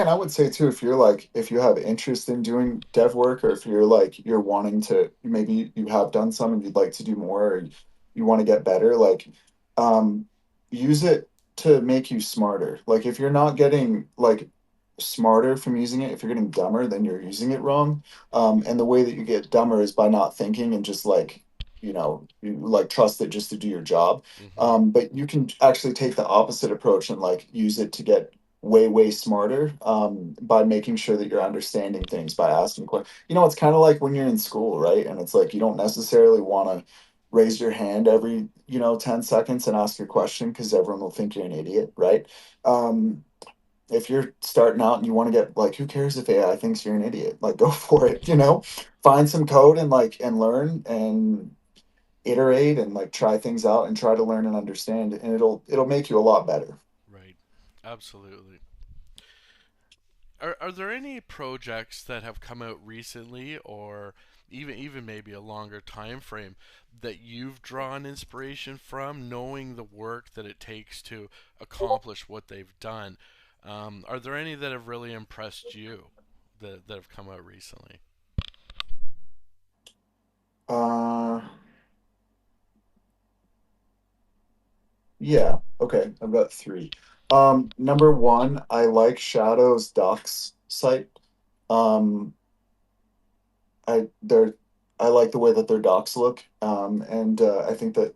and I would say too, if you have interest in doing dev work, or if you're wanting to, maybe you have done some and you'd like to do more, or you want to get better, um, use it to make you smarter. Like if you're not getting smarter from using it, if you're getting dumber, then you're using it wrong. And the way that you get dumber is by not thinking and just you trust it just to do your job. Hmm. But you can actually take the opposite approach and use it to get way smarter, by making sure that you're understanding things by asking questions. It's kind of like when you're in school, right? And it's like you don't necessarily want to raise your hand every 10 seconds and ask your question because everyone will think you're an idiot, right? um, if you're starting out and you want to get who cares if AI thinks you're an idiot? Like, go for it, find some code and and learn and iterate and try things out and try to learn and understand, and it'll make you a lot better. Right. Absolutely. Are there any projects that have come out recently, or even maybe a longer time frame, that you've drawn inspiration from, knowing the work that it takes to accomplish what they've done? Are there any that have really impressed you that have come out recently? uh yeah, okay, I've got three. Number one, I like Shadow's docs site. um I they're I like the way that their docs look. And I think that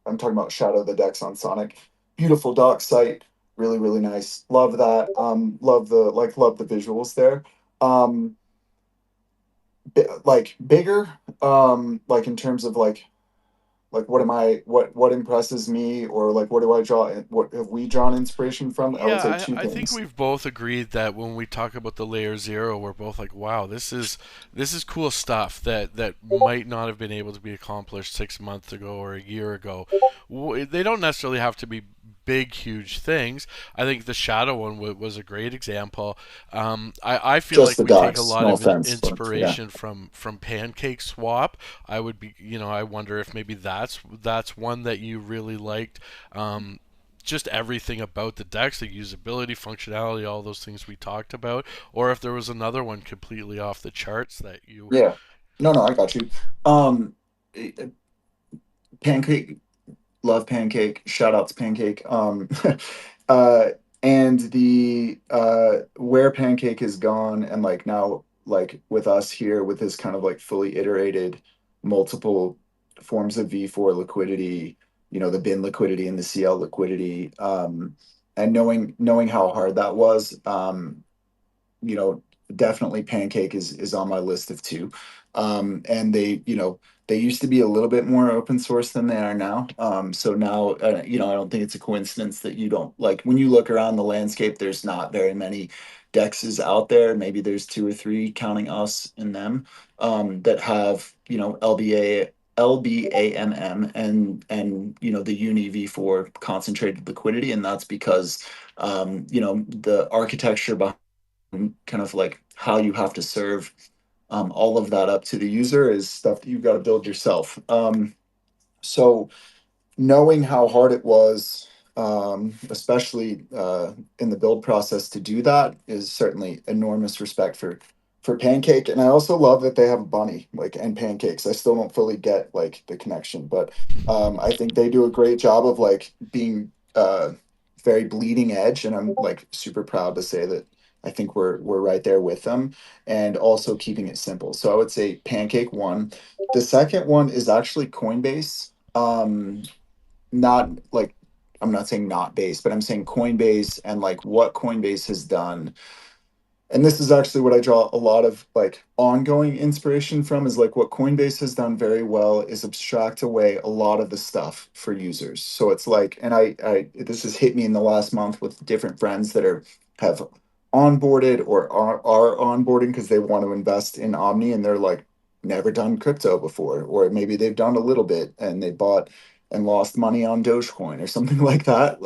I'm talking about Shadow the Decks on Sonic. Beautiful doc site, really nice. Love that. Love the visuals there. Um, bigger, in terms of what impresses me, or what do I draw? What have we drawn inspiration from? I would say Yeah, two I think things. we've both agreed that when we talk about the layer zero, we're both like, wow, this is cool stuff that might not have been able to be accomplished 6 months ago or a year ago. They don't necessarily have to be big, huge things. I think the shadow one was a great example. I feel Just like the we take a docs. lot No of offense, but yeah. inspiration from Pancake Swap. I would be, I wonder if maybe that's one that you really liked. Just everything about the decks, the usability, functionality, all those things we talked about, or if there was another one completely off the charts that you. Yeah. No, no, I got you. Um, eh, eh, Pancake, love Pancake. Shout out to Pancake. Uh, and the where Pancake is gone, and now with us here with this kind of fully iterated multiple forms of V4 liquidity, the bin liquidity and the CL liquidity, and knowing how hard that was, you know, definitely Pancake is on my list of two. And they used to be a little bit more open source than they are now. So now, I don't think it's a coincidence that you don't when you look around the landscape, there's not very many dexes out there. Maybe there's two or three, counting us in them, that have, LBAMM and the Uni V4 concentrated liquidity, and that's because the architecture behind kind of how you have to serve all of that up to the user is stuff that you've got to build yourself. So knowing how hard it was, especially in the build process, to do that is certainly enormous respect for Pancake. And I also love that they have a bunny and pancakes. I still don't fully get the connection, but I think they do a great job of being very bleeding edge, and I'm super proud to say that I think we're right there with them, and also keeping it simple. So I would say Pancake one. The second one is actually Coinbase. Not I'm not saying not base, but I'm saying Coinbase, and what Coinbase has done. And this is actually what I draw a lot of ongoing inspiration from, is what Coinbase has done very well is abstract away a lot of the stuff for users. So it's and I this has hit me in the last month with different friends that have onboarded or are onboarding because they want to invest in Omni, and they're never done crypto before, or maybe they've done a little bit and they bought and lost money on Dogecoin or something like that.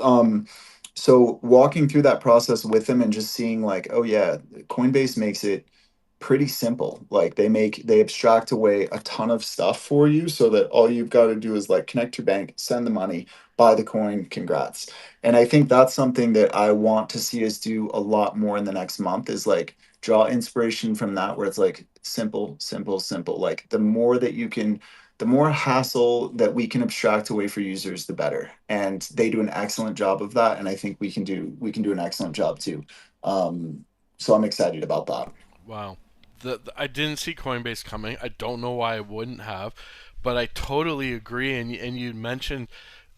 So walking through that process with them and just seeing oh yeah, Coinbase makes it pretty simple. Like they abstract away a ton of stuff for you so that all you've got to do is like connect your bank, send the money, buy the coin, congrats. And I think that's something that I want to see us do a lot more in the next month is like draw inspiration from that where it's like simple, simple, simple. Like the more hassle that we can abstract away for users, the better. And they do an excellent job of that. And I think we can do an excellent job too. Um, so I'm excited about that. Wow. I didn't see Coinbase coming. I don't know why I wouldn't have, but I totally agree. And you mentioned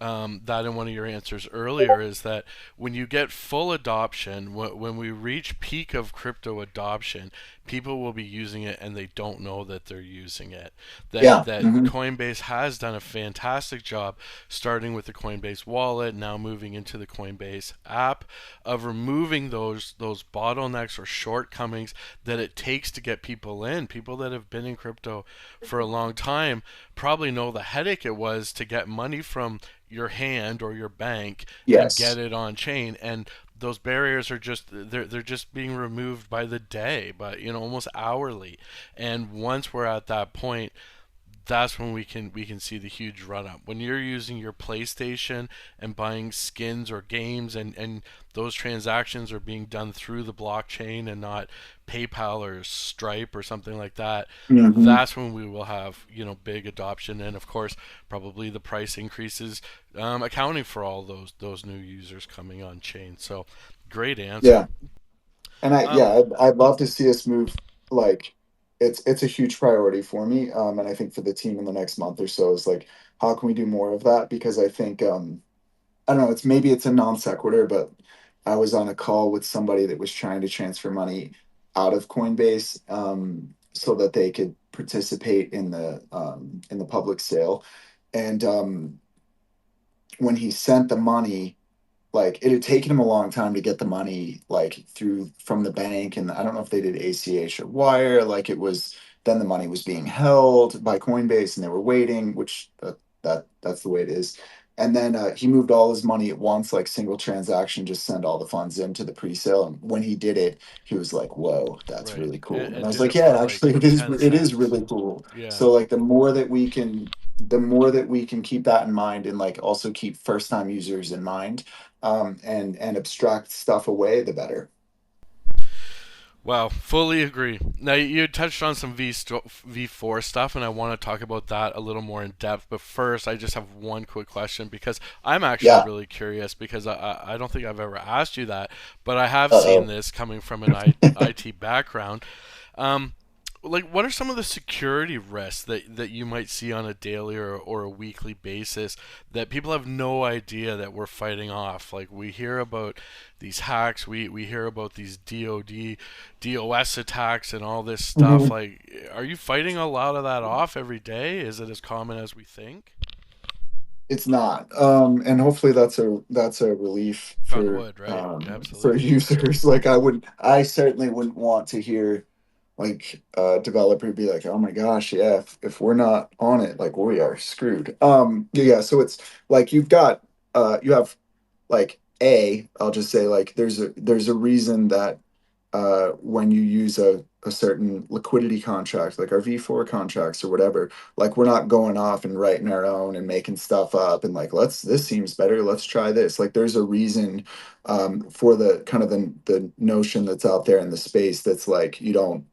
that in one of your answers earlier is that when you get full adoption, when we reach peak of crypto adoption, people will be using it and they don't know that they're using it. That Yeah. that Hmm. Coinbase has done a fantastic job, starting with the Coinbase wallet, now moving into the Coinbase app, of removing those bottlenecks or shortcomings that it takes to get people in. People that have been in crypto for a long time probably know the headache it was to get money from your hand or your bank and get Yes. it on chain, and those barriers are just they're just being removed by the day, but almost hourly. And once we're at that point, that's when we can see the huge run up. When you're using your PlayStation and buying skins or games, and those transactions are being done through the blockchain and not PayPal or Stripe or something like that, Hmm. that's when we will have big adoption, and of course probably the price increases, accounting for all those new users coming on chain. So great answer. Yeah. And Um, I'd love to see us move like it's a huge priority for me. And I think for the team in the next month or so is like, how can we do more of that? Because I think, I don't know, it's a non sequitur, but I was on a call with somebody that was trying to transfer money out of Coinbase, so that they could participate in the public sale. And when he sent the money, like it had taken him a long time to get the money like through from the bank, and I don't know if they did ACH or wire. Like it was then the money was being held by Coinbase and they were waiting, which that's the way it is. And then he moved all his money at once, like single transaction, just send all the funds into the pre-sale. And when he did it, he was like, "Whoa, that's right, really and, cool." And I and was did like, it for "Yeah, like actually, it is. 10 It is cents. really cool." Yeah. So like the more that we can keep that in mind and like also keep first time users in mind, and abstract stuff away, the better. Wow, fully agree. Now you touched on some V4 stuff, and I want to talk about that a little more in depth. But first, I just have one quick question because I'm actually Yeah. really curious because I don't think I've ever asked you that, but I have seen Uh-oh. this coming from an IT background. Um, like, what are some of the security risks that you might see on a daily or a weekly basis that people have no idea that we're fighting off? Like, we hear about these hacks, we hear about these DOS attacks and all this stuff. Mhm. Like, are you fighting a lot of that off every day? Is it as common as we think? It's not. And hopefully that's a relief God would, right? for Absolutely. users. Like I certainly wouldn't want to hear like a developer be like, "Oh my gosh, yeah, if we're not on it, like we are screwed." Yeah, so it's like you have like I'll just say like there's a reason that when you use a certain liquidity contract, like our V4 contracts or whatever, like we're not going off and writing our own and making stuff up and like this seems better, let's try this. Like there's a reason, for the kind of the notion that's out there in the space that's like you don't,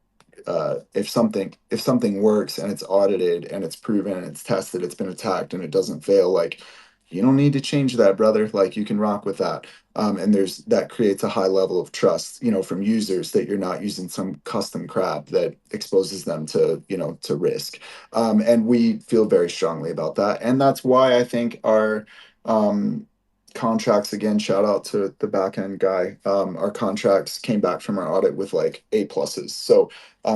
if something works and it's audited and it's proven and it's tested, it's been attacked and it doesn't fail, like you don't need to change that, brother. Like you can rock with that. And there's that creates a high level of trust, from users that you're not using some custom crap that exposes them to risk. And we feel very strongly about that, and that's why I think our um, contracts, again, shout out to the back end guy. Our contracts came back from our audit with like A pluses, so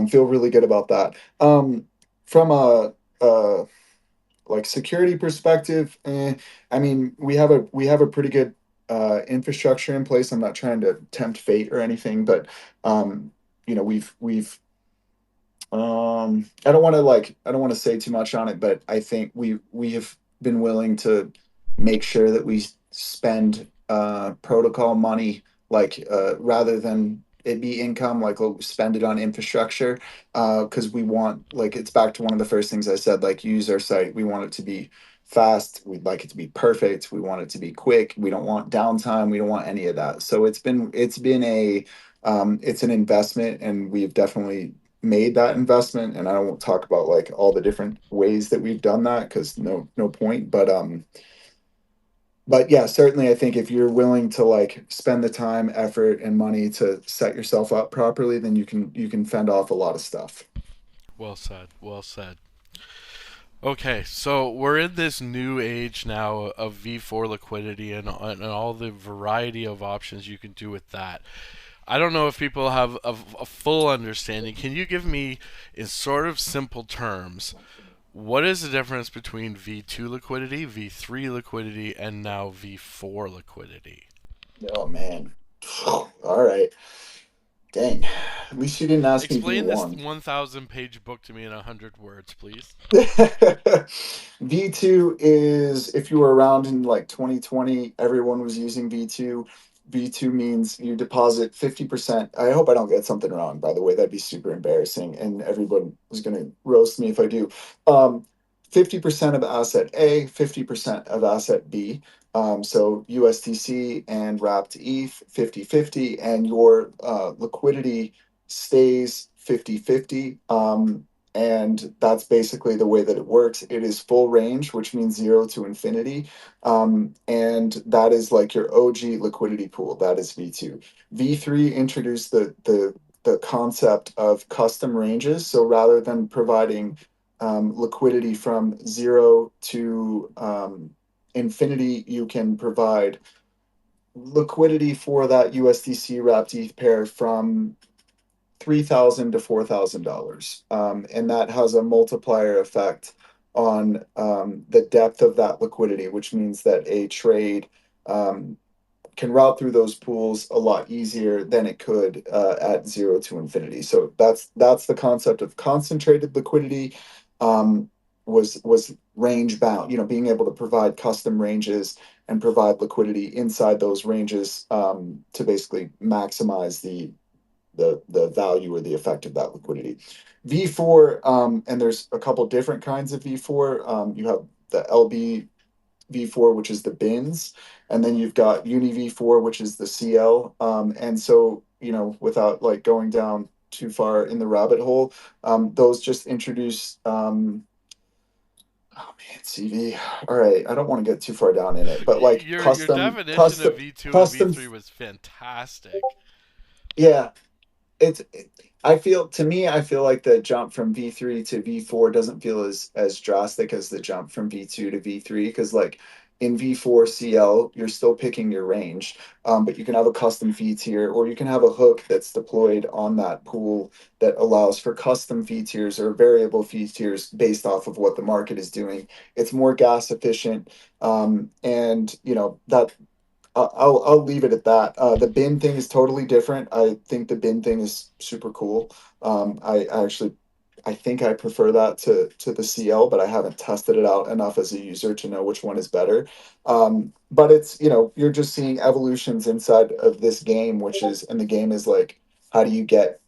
feel really good about that. From a like security perspective, I mean, we have a pretty good infrastructure in place. I'm not trying to tempt fate or anything, but um, we've I don't want to say too much on it, but I think we have been willing to make sure that we spend protocol money, like rather than it be income, like we'll spend it on infrastructure, because we want, like, it's back to one of the first things I said, like, use our site. We want it to be fast. We'd like it to be perfect. We want it to be quick. We don't want downtime. We don't want any of that. So it's been a it's an investment, and we've definitely made that investment. And I won't talk about like all the different ways that we've done that because no point. But yeah, certainly I think if you're willing to like spend the time, effort, and money to set yourself up properly, then you can fend off a lot of stuff. Well said. Well said. Okay, so we're in this new age now of V4 liquidity and all the variety of options you can do with that. I don't know if people have a full understanding. Can you give me, in sort of simple terms, what is the difference between V2 liquidity, V3 liquidity, and now V4 liquidity? Oh man. All right. Dang. At least you didn't ask me Explain this V1. 1,000 page book to me in 100 words, please. V2 is, if you were around in like 2020, everyone was using V2. V2 means you deposit 50%. I hope I don't get something wrong, by the way. That'd be super embarrassing, and everyone is going to roast me if I do. Um, 50% of asset A, 50% of asset B. So USDC and wrapped ETH 50/50, and your liquidity stays 50/50. And that's basically the way that it works. It is full range, which means zero to infinity, and that is like your OG liquidity pool. That is V2. V3 introduced the concept of custom ranges. So rather than providing liquidity from zero to infinity, you can provide liquidity for that USDC wrapped ETH pair from 3,000 to $4,000, and that has a multiplier effect on the depth of that liquidity, which means that a trade um, can route through those pools a lot easier than it could at zero to infinity. So that's the concept of concentrated liquidity. Um, was range bound, being able to provide custom ranges and provide liquidity inside those ranges, to basically maximize the value or the effect of that liquidity. V4, and there's a couple different kinds of V4. You have the LB V4, which is the bins, and then you've got Uni V4, which is the CL. And so, without like going down too far in the rabbit hole, those just introduce. Oh man, CV. All right, I don't want to get too far down in it, but like Your definition of V2 and custom. V3 was fantastic. Yeah, it's I feel, to me, I feel like the jump from V3 to V4 doesn't feel as drastic as the jump from V2 to V3, because like in V4 CL you're still picking your range, but you can have a custom fee tier, or you can have a hook that's deployed on that pool that allows for custom fee tiers or variable fee tiers based off of what the market is doing. It's more gas efficient, and that I'll leave it at that. The bin thing is totally different. I think the bin thing is super cool. I actually, I think I prefer that to the CL, but I haven't tested it out enough as a user to know which one is better. But it's, you're just seeing evolutions inside of this game, and the game is like, how do you get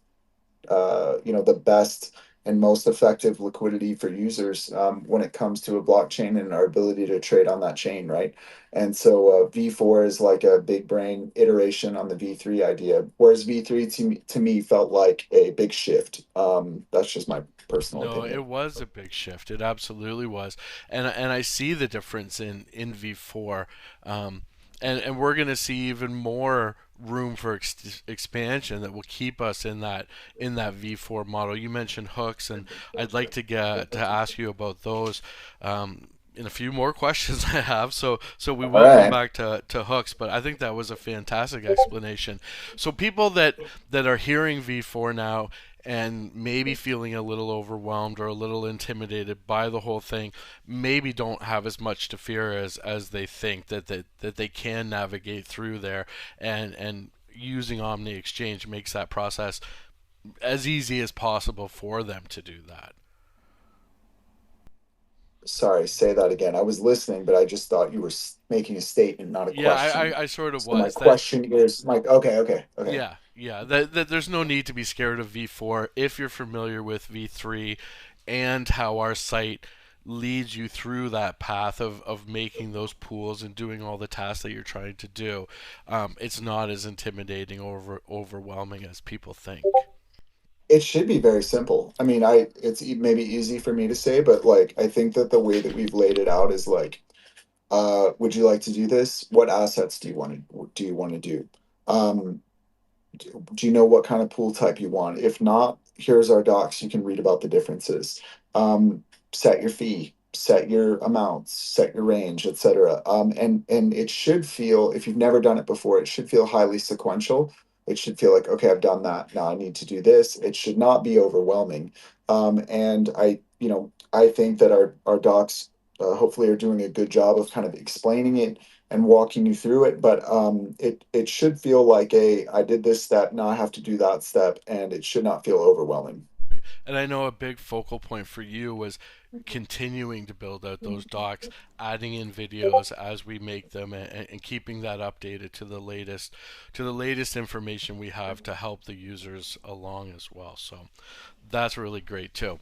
the best and most effective liquidity for users, when it comes to a blockchain and our ability to trade on that chain, right? And so V4 is like a big brain iteration on the V3 idea, whereas V3 to me felt like a big shift. That's just my personal No, opinion. it was a big shift. It absolutely was, and I see the difference in V4, um, and we're going to see even more room for expansion that will keep us in that V4 model. You mentioned hooks, and I'd like to ask you about those. In a few more questions I have, so we All will come right. back to hooks, but I think that was a fantastic explanation. So people that are hearing V4 now and maybe feeling a little overwhelmed or a little intimidated by the whole thing, maybe don't have as much to fear as they think, that they can navigate through there, and using Omni Exchange makes that process as easy as possible for them to do that. Sorry, say that again. I was listening, but I just thought you were making a statement, not a Yeah, question. I sort of So my was that. question is, Mike, okay, okay, okay. Yeah. That there's no need to be scared of V4 if you're familiar with V3 and how our site leads you through that path of making those pools and doing all the tasks that you're trying to do. It's not as intimidating or overwhelming as people think. It should be very simple. I mean, it's maybe easy for me to say, but like I think that the way that we've laid it out is like, would you like to do this? What assets do you want to do? Um, do you know what kind of pool type you want? If not, here's our docs. You can read about the differences. Set your fee, set your amounts, set your range, etc. And it should feel, if you've never done it before, it should feel highly sequential. It should feel like, okay, I've done that. Now I need to do this. It should not be overwhelming. And I think that our docs hopefully are doing a good job of kind of explaining it and walking you through it. But it should feel like I did this step, now I have to do that step, and it should not feel overwhelming. And I know a big focal point for you was continuing to build out those docs, adding in videos as we make them, and keeping that updated to the latest information we have to help the users along as well. So that's really great too.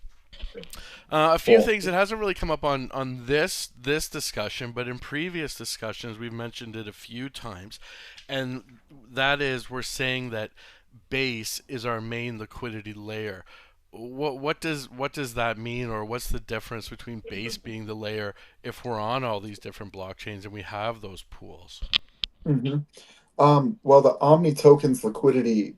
A few Cool. things that hasn't really come up on this discussion, but in previous discussions we've mentioned it a few times, and that is we're saying that base is our main liquidity layer. What does that mean, or what's the difference between base being the layer if we're on all these different blockchains and we have those pools? hmm well, the Omni token's liquidity,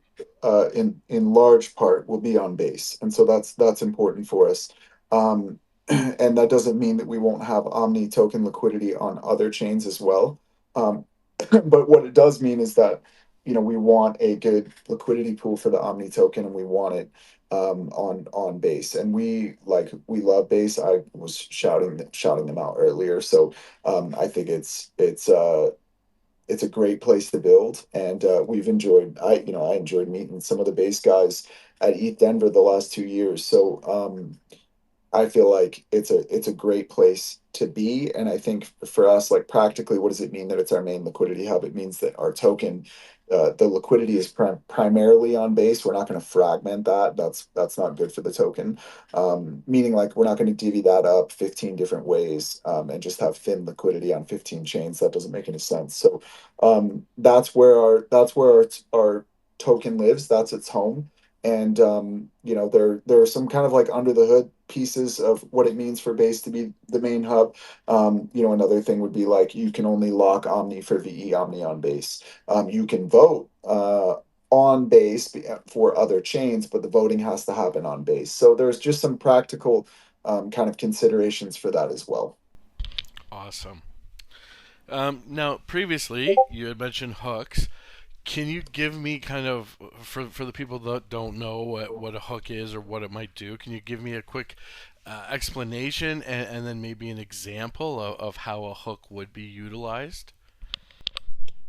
in large part, will be on base, and so that's important for us. And that doesn't mean that we won't have Omni token liquidity on other chains as well. Um, but what it does mean is that we want a good liquidity pool for the Omni token, and we want it on base. And we love base. I was shouting them out earlier, so I think it's a great place to build, and we've enjoyed. I enjoyed meeting some of the base guys at ETH Denver the last 2 years. So I feel like it's a great place to be. And I think for us, like practically, what does it mean that it's our main liquidity hub? It means that our token, the liquidity is primarily on base. We're not going to fragment that. That's not good for the token. Meaning like we're not going to divvy that up 15 different ways, and just have thin liquidity on 15 chains. That doesn't make any sense. So that's where our token lives. That's its home. And there are some kind of like under the hood pieces of what it means for base to be the main hub. Another thing would be like you can only lock Omni for VE Omni on base. You can vote on base for other chains, but the voting has to happen on base. So there's just some practical kind of considerations for that as well. Awesome. Now, previously you had mentioned hooks. Can you give me kind of for the people that don't know what a hook is or what it might do? Can you give me a quick explanation and then maybe an example of how a hook would be utilized?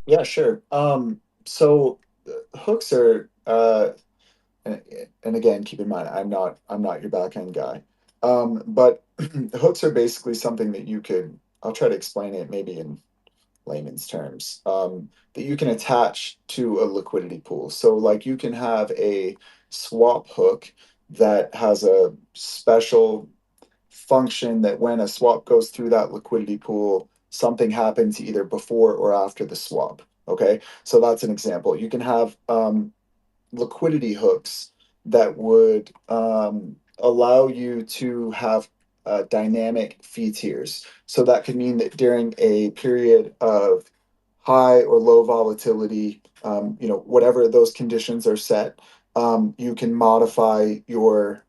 Yeah, sure. So hooks are and, and again, keep in mind, I'm not your backend guy. But hooks are basically something that I'll try to explain it maybe in layman's terms, that you can attach to a liquidity pool. So like you can have a swap hook that has a special function that when a swap goes through that liquidity pool, something happens either before or after the swap. Okay, so that's an example. You can have liquidity hooks that would allow you to have dynamic fee tiers. So that could mean that during a period of high or low volatility, whatever those conditions are set, you can modify your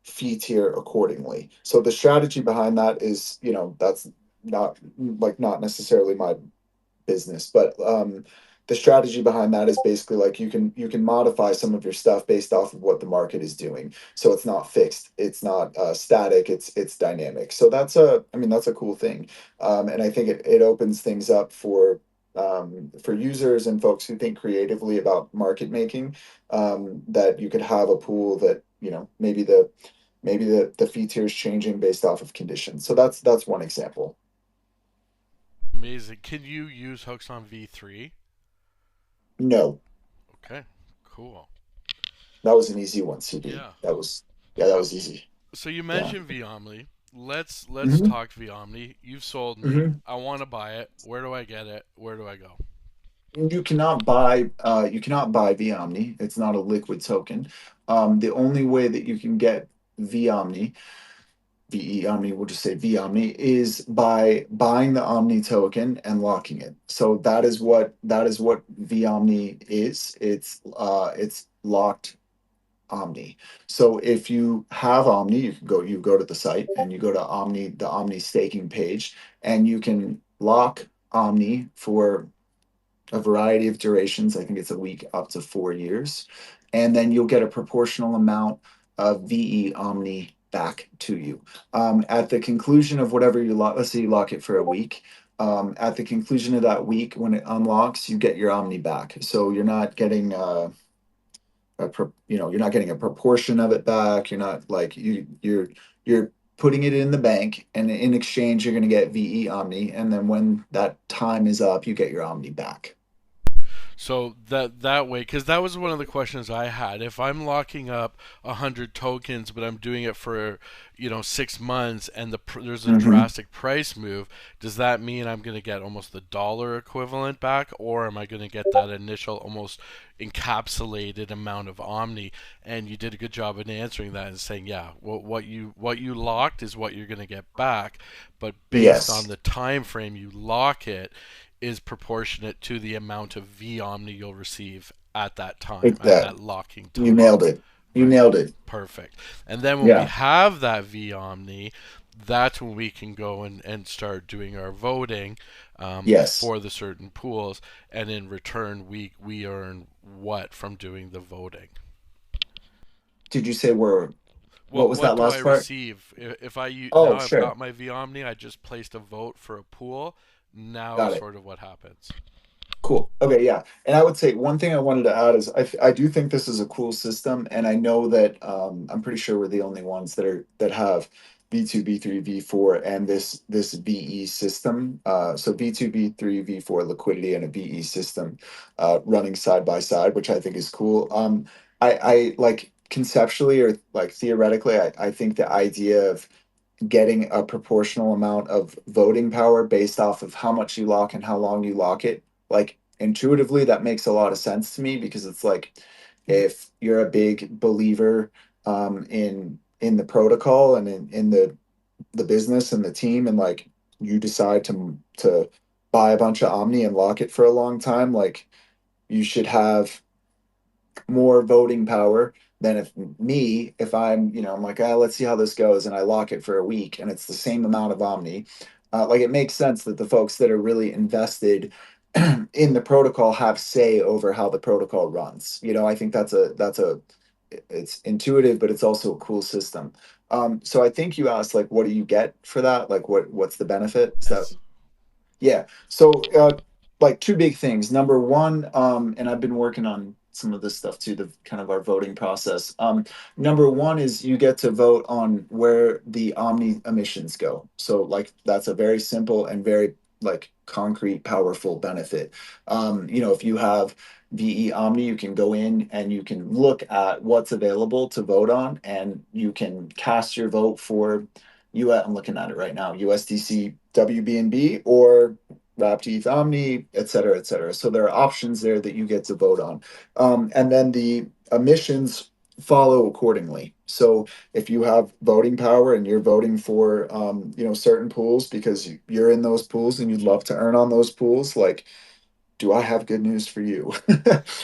fee tier accordingly. So the strategy behind that is, that's not necessarily my business. But the strategy behind that is basically like you can modify some of your stuff based off of what the market is doing. So it's not fixed, it's not static, it's dynamic. So that's a cool thing, and I think it opens things up for users and folks who think creatively about market making. That you could have a pool that maybe maybe the fee tier is changing based off of conditions. So that's one example. Amazing. Can you use hooks on V3? No, Okay, cool. that was an easy one, CB. Yeah. That was yeah, that Uh, was easy. so you Yeah. mentioned Vomni. Let's hmm talk Vomni. You've sold me. hmm I want to buy it. Where do I get it? Where do I go? You cannot buy vOmni. It's not a liquid token. The only way that you can get vOmni, VE Omni, we'll just say vOmni, is by buying the Omni token and locking it. So that is what vOmni is. It's locked Omni. So if you have Omni, you go to the site and you go to Omni, the Omni staking page, and you can lock Omni for a variety of durations. I think it's a week up to 4 years. And then you'll get a proportional amount of VE Omni back to you. At the conclusion of whatever you lock, let's say you lock it for a week. At the conclusion of that week, when it unlocks, you get your Omni back. So you're not getting you're not getting a proportion of it back. You're not like you're putting it in the bank, and in exchange, you're going to get VE Omni. And then when that time is up, you get your Omni back. So that way, because that was one of the questions I had. If I'm locking up 100 tokens, but I'm doing it for 6 months, and there's a hmm drastic price move, does that mean I'm going to get almost the dollar equivalent back, or am I going to get that initial almost encapsulated amount of Omni? And you did a good job in answering that and saying, yeah, what you locked is what you're going to get back, but based on Yes, the time frame you lock it is proportionate to the amount of V Omni you'll receive at that time, at that that locking you time. nailed it. You Right. nailed it. Perfect. And then when we Yeah. have that V Omni, that's when we can go and start doing our voting Yes. for the certain pools. And in return, we earn what from doing the voting? Did you say we're what was What that do I last part? receive if now Oh, I've sure. got my V Omni? I just placed a vote for a pool. Now, Got it. sort of what happens? Cool. Okay, yeah. And I would say one thing I wanted to add is I do think this is a cool system, and I know that I'm pretty sure we're the only ones that have V2, V3, V4, and this VE system. So V2, V3, V4 liquidity and a VE system running side by side, which I think is cool. I like conceptually or like theoretically, I think the idea of getting a proportional amount of voting power based off of how much you lock and how long you lock it. Like intuitively, that makes a lot of sense to me because it's like if you're a big believer in the protocol and in the business and the team, and like you decide to buy a bunch of Omni and lock it for a long time, like you should have more voting power than if I'm, I'm like, let's see how this goes, and I lock it for a week, and it's the same amount of Omni. Like it makes sense that the folks that are really invested in the protocol have say over how the protocol runs. I think that's a it's intuitive, but it's also a cool system. So I think you asked like, what do you get for that? Like, what's the benefit? Is that Yes. yeah. So, like two big things. Number one, and I've been working on some of this stuff too, the kind of our voting process. Number one is you get to vote on where the Omni emissions go. So, like, that's a very simple and very like concrete, powerful benefit. If you have VE Omni, you can go in and you can look at what's available to vote on, and you can cast your vote for I'm looking at it right now, USDC WBNB or Wrapped ETH Omni, et cetera, et cetera. So there are options there that you get to vote on. And then the emissions follow accordingly. So if you have voting power and you're voting for, certain pools because you're in those pools and you'd love to earn on those pools, like do I have good news for you?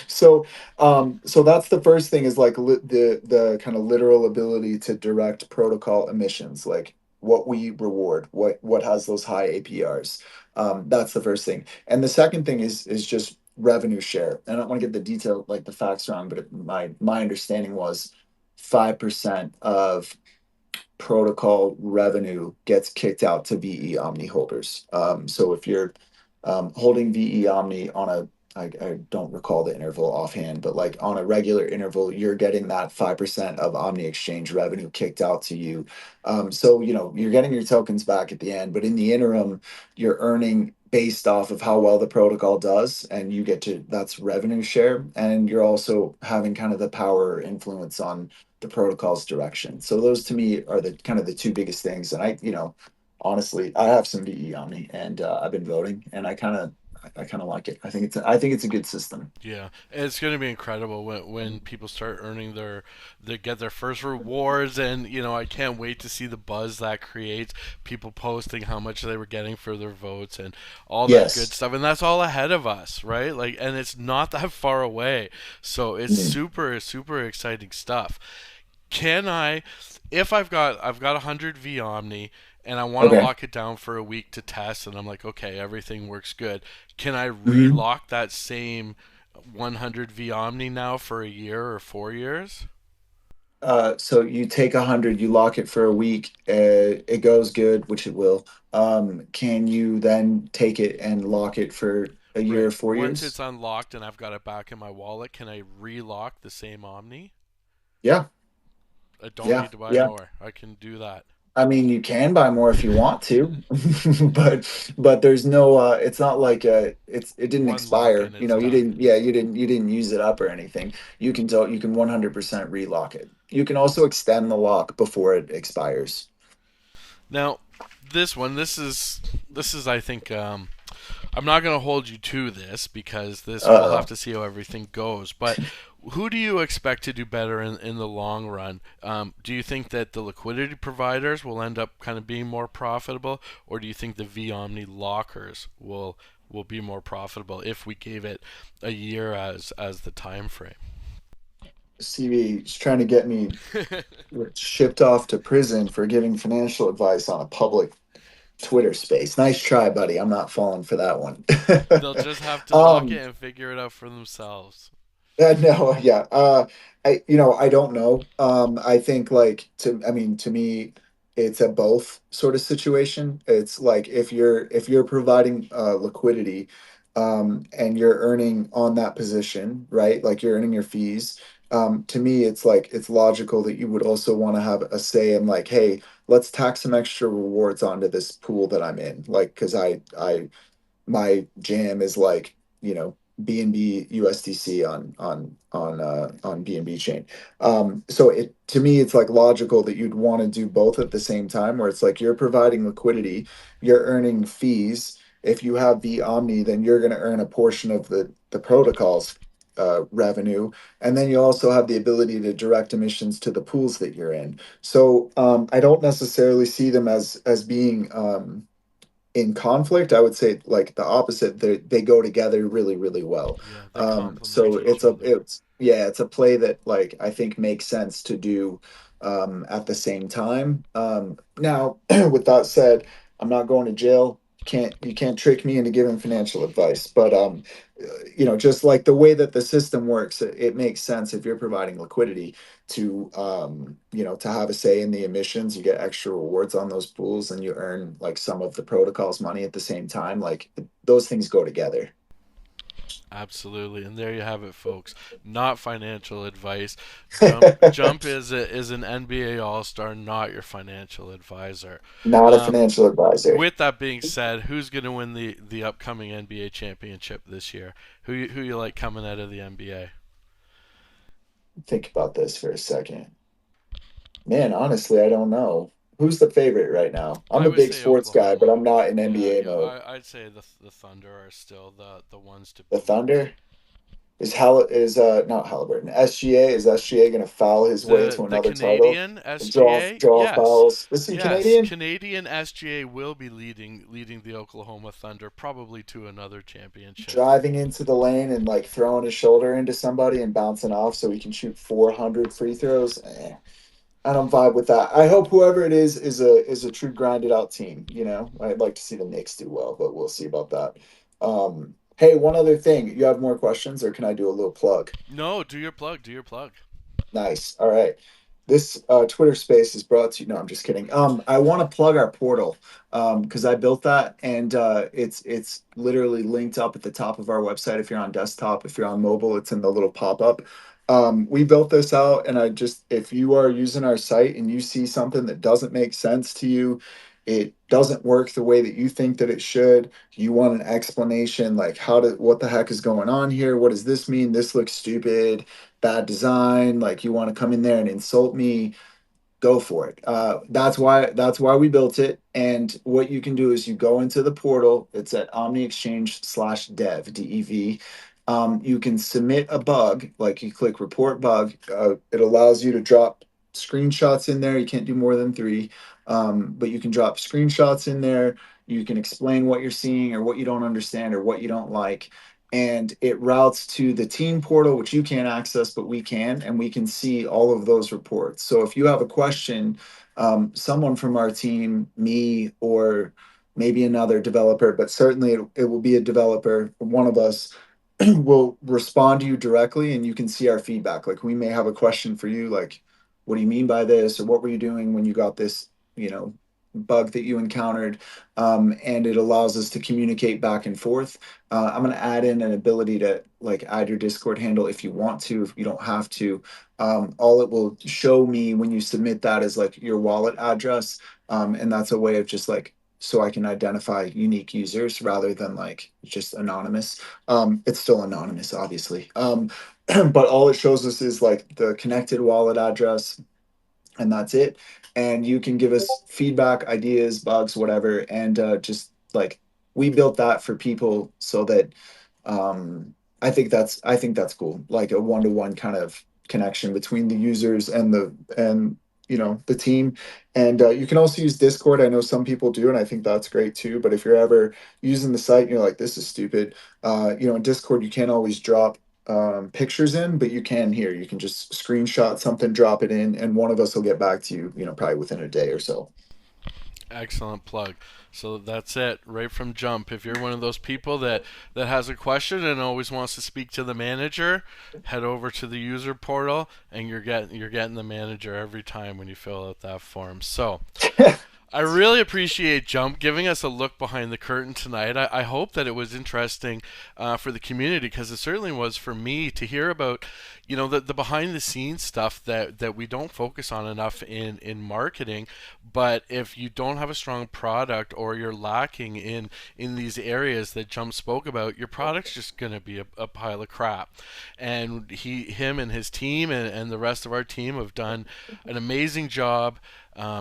So that's the first thing is like the kind of literal ability to direct protocol emissions, like what we reward, what has those high APRs. That's the first thing, and the second thing is just revenue share. I don't want to get the detail like the facts wrong, but my understanding was 5% of protocol revenue gets kicked out to VE Omni holders. So if you're holding VE Omni on a I don't recall the interval offhand, but like on a regular interval, you're getting that 5% of Omni Exchange revenue kicked out to you. So, you're getting your tokens back at the end, but in the interim, you're earning based off of how well the protocol does, and you get to that's revenue share, and you're also having kind of the power or influence on the protocol's direction. So those to me are the kind of the two biggest things. And honestly, I have some VE Omni, and I've been voting, and I kind of like it. I think it's a good system. Yeah, it's going to be incredible when people start earning they get their first rewards, and I can't wait to see the buzz that creates. People posting how much they were getting for their votes and all that good Yes. stuff, and that's all ahead of us, right? Like, and it's not that far away, so it's Mm. super super exciting stuff. Can I, if I've got 100 V Omni and I want to Okay. lock it down for a week to test, and I'm like, okay, everything works good. Can I Mhm. relock that same 100 V Omni now for a year or 4 years? So you take 100, you lock it for a week. It goes good, which it will. Can you then take it and lock it for a year Right. or four Once it's years? unlocked and I've got it back in my wallet, can I relock the same Omni? Yeah, I don't yeah, need to buy yeah. more. I can do that. I mean, you can buy more if you want to, but there's no. It's not like it didn't One lock expire. and it's You done. didn't. Yeah, you didn't use it up or anything. You can 100% relock it. You can also extend the lock before it expires. Now, this is I think I'm not going to hold you to this because this we'll have Uh-oh. to see how everything goes. But who do you expect to do better in the long run? Do you think that the liquidity providers will end up kind of being more profitable, or do you think the vOmni lockers will be more profitable if we gave it a year as the time frame? CB is trying to get me shipped off to prison for giving financial advice on a public Twitter space. Nice try, buddy. I'm not falling for that one. They'll just have to lock it um, and figure it out for themselves. no, yeah. I don't know. I think I mean, to me, it's a both sort of situation. It's like if you're providing liquidity, and you're earning on that position, right? Like you're earning your fees. To me, it's like it's logical that you would also want to have a say in like, hey, let's tack some extra rewards onto this pool that I'm in. Like, because I my jam is like BNB USDC on BNB chain. So it to me it's like logical that you'd want to do both at the same time, where it's like you're providing liquidity, you're earning fees. If you have the Omni, then you're going to earn a portion of the protocol's revenue, and then you also have the ability to direct emissions to the pools that you're in. So I don't necessarily see them as being in conflict. I would say like the opposite. They go together really, really well. Yeah, they complement So each other. it's a play that like I think makes sense to do at the same time. Now, with that said, I'm not going to jail. You can't trick me into giving financial advice. But just like the way that the system works, it makes sense if you're providing liquidity to to have a say in the emissions. You get extra rewards on those pools, and you earn like some of the protocol's money at the same time. Like those things go together. Absolutely, and there you have it, folks. Not financial advice. Jump is an NBA All Star, not your financial advisor. Not a Um, financial advisor. with that being said, who's going to win the upcoming NBA championship this year? Who you like coming out of the NBA? Think about this for a second. Man, honestly, I don't know. Who's the favorite right now? I'm I a would big say sports guy, but Oklahoma. I'm not in Yeah, NBA yeah. mode. I'd say the Thunder are still the ones to The beat. Thunder is not Halliburton. SGA is SGA going to foul his way to The another title? Canadian Draw SGA, draw yes, fouls. Is he yes, Canadian? Canadian SGA will be leading the Oklahoma Thunder probably to another championship. Driving into the lane and like throwing his shoulder into somebody and bouncing off so he can shoot 400 free throws. I don't vibe with that. I hope whoever it is a true grinded out team. I'd like to see the Knicks do well, but we'll see about that. Hey, one other thing. You have more questions, or can I do a little plug? No, do your plug. Do your plug. Nice. All right. This Twitter space is brought to you. No, I'm just kidding. I want to plug our portal because I built that, and it's literally linked up at the top of our website. If you're on desktop, if you're on mobile, it's in the little pop up. We built this out, and I just if you are using our site and you see something that doesn't make sense to you, it doesn't work the way that you think that it should. You want an explanation, like what the heck is going on here? What does this mean? This looks stupid, bad design, like you want to come in there and insult me, go for it. That's why we built it. And what you can do is you go into the portal. It's at Omni Exchange /dev DEV. You can submit a bug, like you click report bug. It allows you to drop screenshots in there. You can't do more than three, but you can drop screenshots in there. You can explain what you're seeing or what you don't understand or what you don't like, and it routes to the team portal, which you can't access, but we can, and we can see all of those reports. So if you have a question, someone from our team, me, or maybe another developer, but certainly it will be a developer, one of us, will respond to you directly, and you can see our feedback. Like we may have a question for you, like, what do you mean by this? Or what were you doing when you got this, bug that you encountered? And it allows us to communicate back and forth. I'm going to add in an ability to like add your Discord handle if you want to, if you don't have to. All it will show me when you submit that is like your wallet address. And that's a way of just like, so I can identify unique users rather than like just anonymous. It's still anonymous, obviously. But all it shows us is like the connected wallet address, and that's it. And you can give us feedback, ideas, bugs, whatever, and just like we built that for people so that I think that's cool, like a one-to-one kind of connection between the users and the team. And you can also use Discord. I know some people do, and I think that's great too. But if you're ever using the site and you're like, this is stupid, in Discord you can't always drop pictures in, but you can here. You can just screenshot something, drop it in, and one of us will get back to you, probably within a day or so. Excellent plug. So that's it, right from jump. If you're one of those people that has a question and always wants to speak to the manager, head over to the user portal, and you're getting the manager every time when you fill out that form. So I really appreciate Jump giving us a look behind the curtain tonight. I hope that it was interesting for the community, because it certainly was for me to hear about, the behind the scenes stuff that we don't focus on enough in marketing. But if you don't have a strong product, or you're lacking in these areas that Jump spoke about, your product's just going to be a pile of crap. And him and his team and the rest of our team have done an amazing job.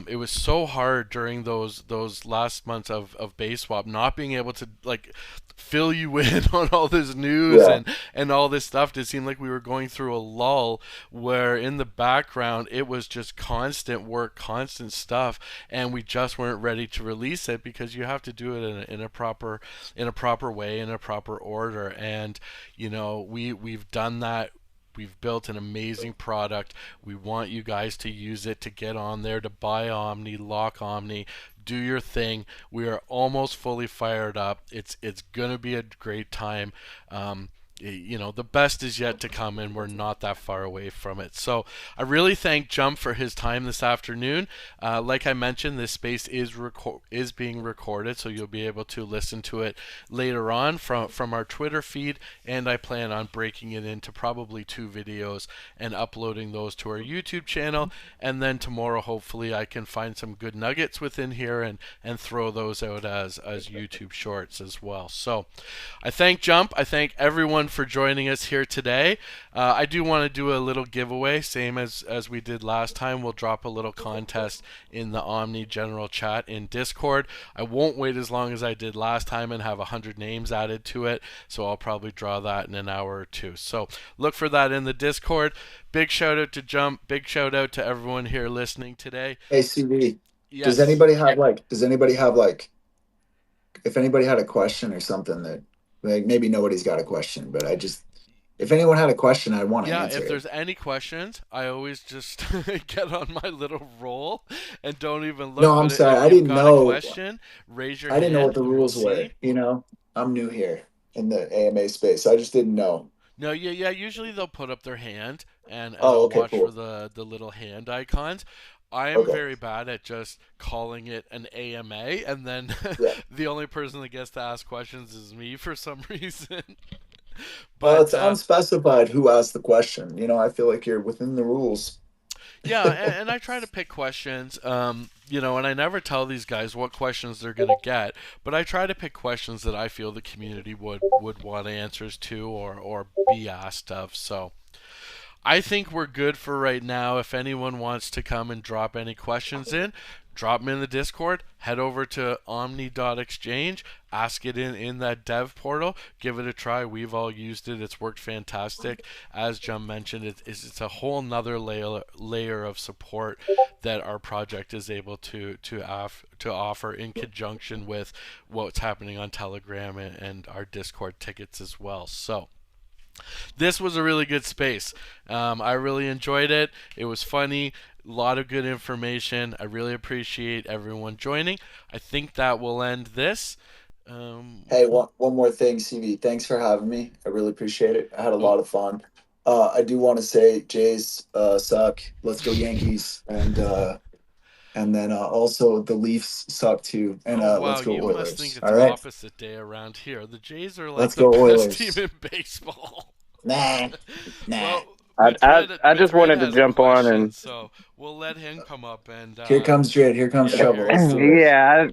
It was so hard during those last months of base swap, not being able to like fill you in on all this news Yeah. and all this stuff. It seemed like we were going through a lull where in the background it was just constant work, constant stuff, and we just weren't ready to release it because you have to do it in a proper way, in a proper order. And we've done that. We've built an amazing product. We want you guys to use it, to get on there, to buy Omni, lock Omni, do your thing. We are almost fully fired up. It's gonna be a great time. The best is yet to come, and we're not that far away from it. So I really thank Jump for his time this afternoon. Like I mentioned, this space is being recorded, so you'll be able to listen to it later on from our Twitter feed, and I plan on breaking it into probably two videos and uploading those to our YouTube channel. And then tomorrow, hopefully, I can find some good nuggets within here and throw those out as YouTube shorts as well. So I thank Jump. I thank everyone for joining us here today. I do want to do a little giveaway, same as we did last time. We'll drop a little contest in the Omni general chat in Discord. I won't wait as long as I did last time and have 100 names added to it, so I'll probably draw that in an hour or two. So look for that in the Discord. Big shout out to Jump. Big shout out to everyone here listening today. Hey, CV, does Yes. anybody have like, if anybody had a question or something that, like, maybe nobody's got a question, but if anyone had a question, I want to Yeah, answer if it. there's any questions, I always just get on my little roll and don't even look. No, I'm But sorry. if you've got a question, raise your I didn't know what hand the and we'll rules were, see. I'm new here in the AMA space. So I just didn't know. No, yeah, yeah. Usually they'll put up their hand. and Oh, I'll okay, watch for cool. the little hand icons. I am Okay. very bad at just calling it an AMA, and then Yeah. the only person that gets to ask questions is me for some reason. Well, But it's unspecified who asked the question. I feel like you're within the rules. yeah, and I try to pick questions, and I never tell these guys what questions they're gonna get, but I try to pick questions that I feel the community would want answers to or be asked of. So I think we're good for right now. If anyone wants to come and drop any questions in, drop them in the Discord. Head over to Omni Exchange. Ask it in that dev portal. Give it a try. We've all used it. It's worked fantastic. As Jum mentioned, it's a whole nother layer of support that our project is able to offer in conjunction with what's happening on Telegram and our Discord tickets as well. So this was a really good space. I really enjoyed it. It was funny, a lot of good information. I really appreciate everyone joining. I think that will end this. Hey, one more thing, CV. Thanks for having me. I really appreciate it. I had a Oh, lot of fun. I do want to say Jays suck. Let's go Yankees, and then also the Leafs suck too. And oh wow, let's go you must think Oilers. it's All right, opposite day around here. The Jays are like let's the go best team Oilers. in baseball. Nah, nah. Well, I I just Madrid wanted to has a jump on and question, so we'll let him come up and Here comes Dred. Here comes yeah, here he Shovels. goes. yeah,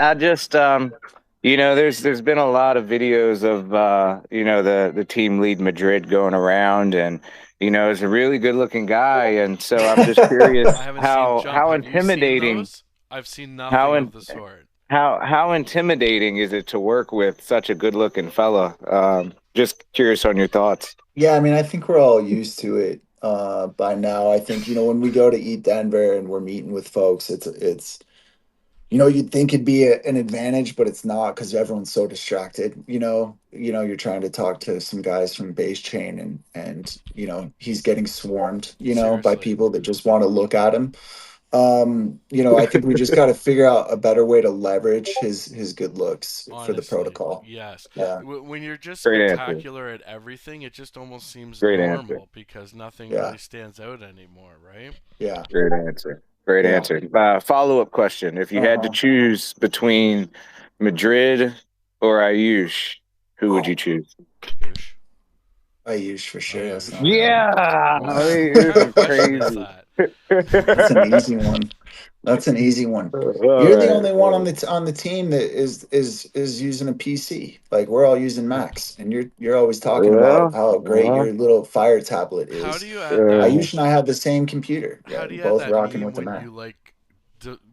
I just there's been a lot of videos of the team lead Madrid going around, and it's a really good looking guy, and so I'm just curious I haven't seen Jump. how Have you seen intimidating those? I've seen how nothing in, of the sort. how intimidating is it to work with such a good looking fella? Just curious on your thoughts. Yeah, I mean, I think we're all used to it by now. I think, when we go to eat Denver and we're meeting with folks, it's you'd think it'd be an advantage, but it's not because everyone's so distracted. You're trying to talk to some guys from base chain and he's getting swarmed, by Seriously, people that just want to look at him. I think we just got to figure out a better way to leverage his good looks for the honestly, protocol. yes. Yeah. When you're just Great answer. spectacular at everything, it just almost seems Great answer. normal because nothing Yeah. really stands out anymore, right? Yeah. Great answer. Great Yeah. answer. Follow-up question. If you had to Uh-huh. choose between Madrid or Ayush, who would you choose? Ayush. I use for sure. That's Ayush. not bad. Yeah, What kind this of is question is crazy. that? That's an easy one. That's an easy one. All You're the right. only one on the team that is using a PC. Like we're all using Macs, and you're always talking about Well, how great well, your little Fire tablet How is. do you add I that? uh, usually have the same computer. Yeah, How do we're you add both that rocking meme with the when Mac. you like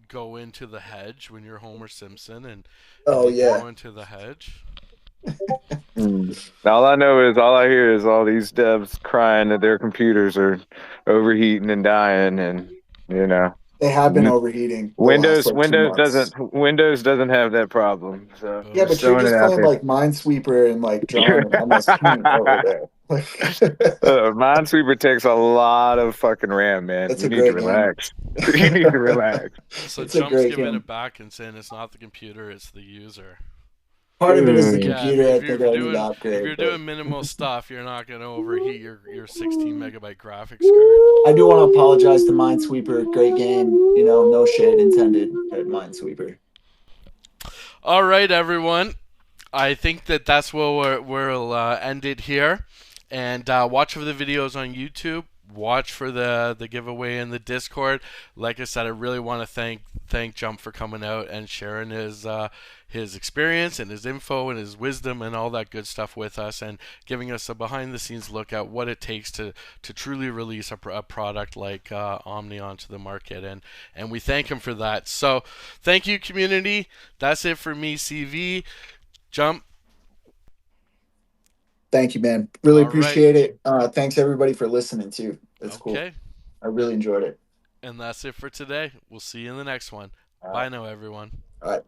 go into the hedge when you're Homer Simpson and Oh you go yeah. into the hedge? hmm. All I hear is all these devs crying that their computers are overheating and dying, and you know, They have been n- overheating the last like 2 months. Windows doesn't have that problem. So Yeah, Boom. just but you're throwing it just out playing like Minesweeper and like drawing an MS Paint over there. there. Like Minesweeper takes a lot of fucking RAM, man. it's You a need to great game. relax. You need to relax. So It's a Jump's great giving game. it back and saying it's not the computer, it's the user. Part of it is the Mm. Yeah, computer. I if think you're I need to doing if upgrade, you're but doing minimal stuff, you're not gonna overheat your 16 megabyte graphics card. I do want to apologize to Minesweeper. Great game. No shade intended at Minesweeper. All right, everyone. I think that's where we'll end it here. And watch for the videos on YouTube. Watch for the giveaway in the Discord. Like I said, I really want to thank Jump for coming out and sharing his experience and his info and his wisdom and all that good stuff with us, and giving us a behind the scenes look at what it takes to truly release a product like Omni onto the market. And we thank him for that. So thank you, community. That's it for me, CV. Jump. Thank you, man. Really All right. appreciate it. Thanks everybody for listening too. It's cool. Okay. I really And enjoyed it. and that's it for today. We'll see you in the next one. All right. Bye now, everyone. All right.